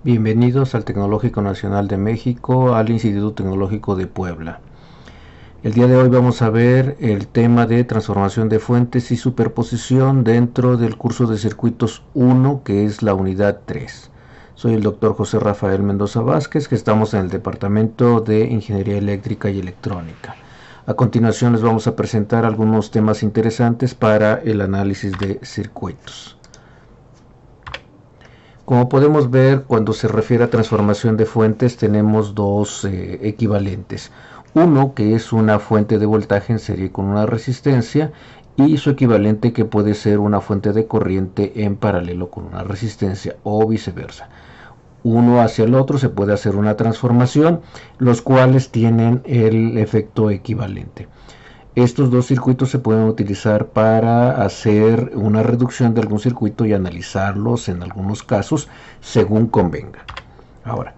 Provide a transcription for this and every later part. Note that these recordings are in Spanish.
Bienvenidos al Tecnológico Nacional de México, al Instituto Tecnológico de Puebla. El día de hoy vamos a ver el tema de transformación de fuentes y superposición dentro del curso de circuitos 1, que es la unidad 3. Soy el doctor José Rafael Mendoza Vázquez, que estamos en el Departamento de Ingeniería Eléctrica y Electrónica. A continuación les vamos a presentar algunos temas interesantes para el análisis de circuitos. Como podemos ver, cuando se refiere a transformación de fuentes tenemos dos equivalentes. Uno que es una fuente de voltaje en serie con una resistencia y su equivalente que puede ser una fuente de corriente en paralelo con una resistencia o viceversa. Uno hacia el otro se puede hacer una transformación, los cuales tienen el efecto equivalente. Estos dos circuitos se pueden utilizar para hacer una reducción de algún circuito y analizarlos en algunos casos según convenga. Ahora,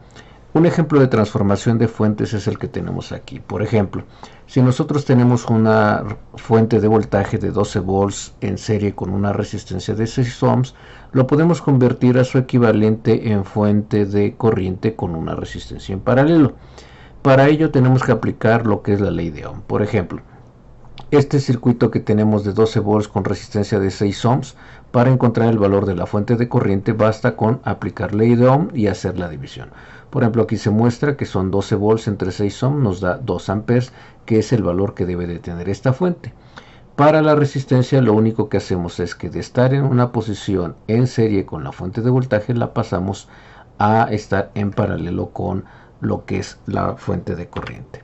un ejemplo de transformación de fuentes es el que tenemos aquí. Por ejemplo, si nosotros tenemos una fuente de voltaje de 12 volts en serie con una resistencia de 6 ohms, lo podemos convertir a su equivalente en fuente de corriente con una resistencia en paralelo. Para ello tenemos que aplicar lo que es la ley de Ohm. Por ejemplo, este circuito que tenemos de 12 volts con resistencia de 6 ohms, para encontrar el valor de la fuente de corriente basta con aplicar ley de Ohm y hacer la división. Por ejemplo, aquí se muestra que son 12 volts entre 6 ohms, nos da 2 amperes, que es el valor que debe de tener esta fuente. Para la resistencia lo único que hacemos es que de estar en una posición en serie con la fuente de voltaje la pasamos a estar en paralelo con lo que es la fuente de corriente.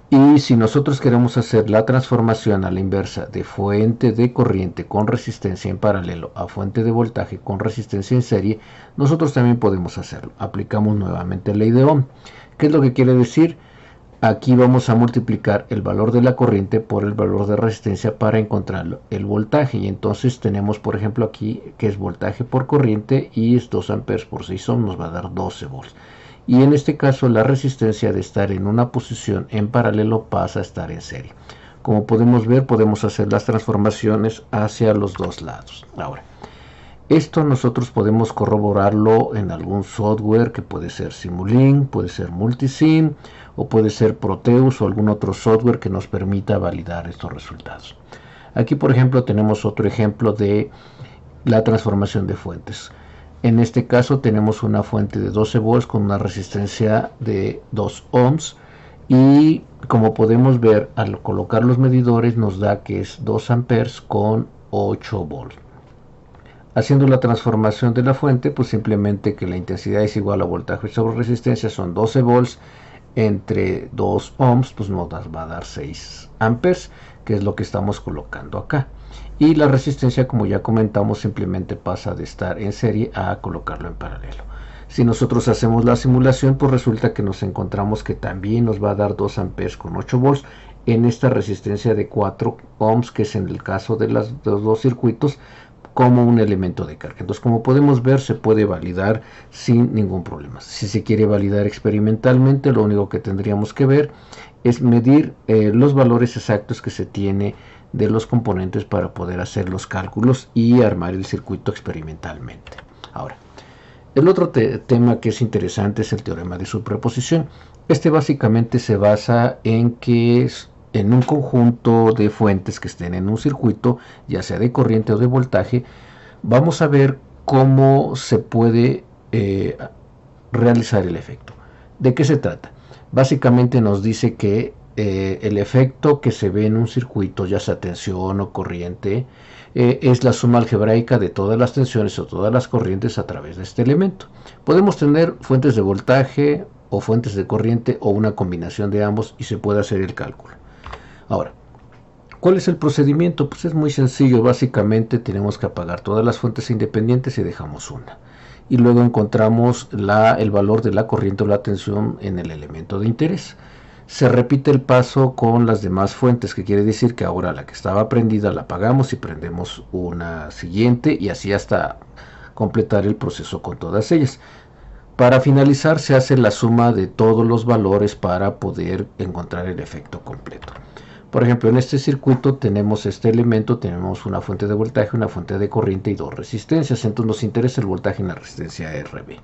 Y si nosotros queremos hacer la transformación a la inversa de fuente de corriente con resistencia en paralelo a fuente de voltaje con resistencia en serie, nosotros también podemos hacerlo. Aplicamos nuevamente ley de Ohm. ¿Qué es lo que quiere decir? Aquí vamos a multiplicar el valor de la corriente por el valor de resistencia para encontrar el voltaje. Y entonces tenemos, por ejemplo, aquí que es voltaje por corriente y es 2 amperes por 6 ohms, nos va a dar 12 volts. Y en este caso la resistencia de estar en una posición en paralelo pasa a estar en serie. Como podemos ver, podemos hacer las transformaciones hacia los dos lados. Ahora, esto nosotros podemos corroborarlo en algún software que puede ser Simulink, puede ser Multisim o puede ser Proteus o algún otro software que nos permita validar estos resultados. Aquí, por ejemplo, tenemos otro ejemplo de la transformación de fuentes. En este caso tenemos una fuente de 12 volts con una resistencia de 2 ohms y como podemos ver al colocar los medidores nos da que es 2 amperes con 8 volts. Haciendo la transformación de la fuente, pues simplemente que la intensidad es igual a voltaje sobre resistencia, son 12 volts entre 2 ohms, pues nos va a dar 6 amperes, que es lo que estamos colocando acá. Y la resistencia, como ya comentamos, simplemente pasa de estar en serie a colocarlo en paralelo. Si nosotros hacemos la simulación, pues resulta que nos encontramos que también nos va a dar 2 amperes con 8 volts en esta resistencia de 4 ohms, que es en el caso de los dos circuitos, como un elemento de carga. Entonces, como podemos ver, se puede validar sin ningún problema. Si se quiere validar experimentalmente, lo único que tendríamos que ver es medir los valores exactos que se tiene de los componentes para poder hacer los cálculos y armar el circuito experimentalmente. Ahora, el otro tema que es interesante es el teorema de superposición. Este básicamente se basa en que en un conjunto de fuentes que estén en un circuito, ya sea de corriente o de voltaje, vamos a ver cómo se puede realizar el efecto. ¿De qué se trata? Básicamente nos dice que el efecto que se ve en un circuito, ya sea tensión o corriente, es la suma algebraica de todas las tensiones o todas las corrientes a través de este elemento. Podemos tener fuentes de voltaje o fuentes de corriente o una combinación de ambos y se puede hacer el cálculo. Ahora, ¿cuál es el procedimiento? Pues es muy sencillo. Básicamente tenemos que apagar todas las fuentes independientes y dejamos una. Y luego encontramos el valor de la corriente o la tensión en el elemento de interés. Se repite el paso con las demás fuentes, que quiere decir que ahora la que estaba prendida la apagamos y prendemos una siguiente y así hasta completar el proceso con todas ellas. Para finalizar se hace la suma de todos los valores para poder encontrar el efecto completo. Por ejemplo, en este circuito tenemos este elemento, tenemos una fuente de voltaje, una fuente de corriente y dos resistencias. Entonces nos interesa el voltaje en la resistencia RB.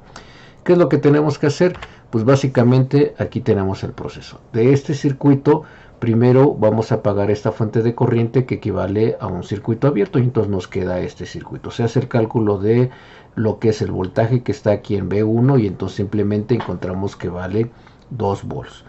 ¿Qué es lo que tenemos que hacer? Pues básicamente aquí tenemos el proceso. De este circuito, primero vamos a apagar esta fuente de corriente que equivale a un circuito abierto y entonces nos queda este circuito. Se hace el cálculo de lo que es el voltaje que está aquí en B1 y entonces simplemente encontramos que vale 2 volts.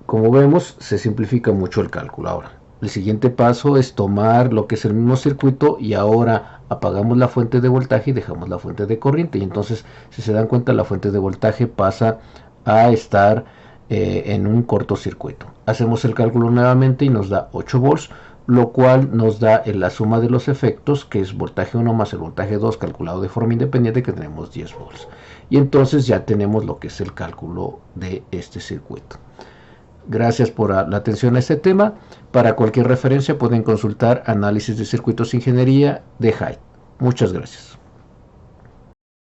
Como vemos, se simplifica mucho el cálculo. Ahora, el siguiente paso es tomar lo que es el mismo circuito y ahora apagamos la fuente de voltaje y dejamos la fuente de corriente. Y entonces, si se dan cuenta, la fuente de voltaje pasa a estar en un cortocircuito. Hacemos el cálculo nuevamente y nos da 8 volts, lo cual nos da en la suma de los efectos, que es voltaje 1 más el voltaje 2 calculado de forma independiente, que tenemos 10 volts. Y entonces ya tenemos lo que es el cálculo de este circuito. Gracias por la atención a este tema. Para cualquier referencia pueden consultar Análisis de Circuitos Ingeniería de Hyde. Muchas gracias.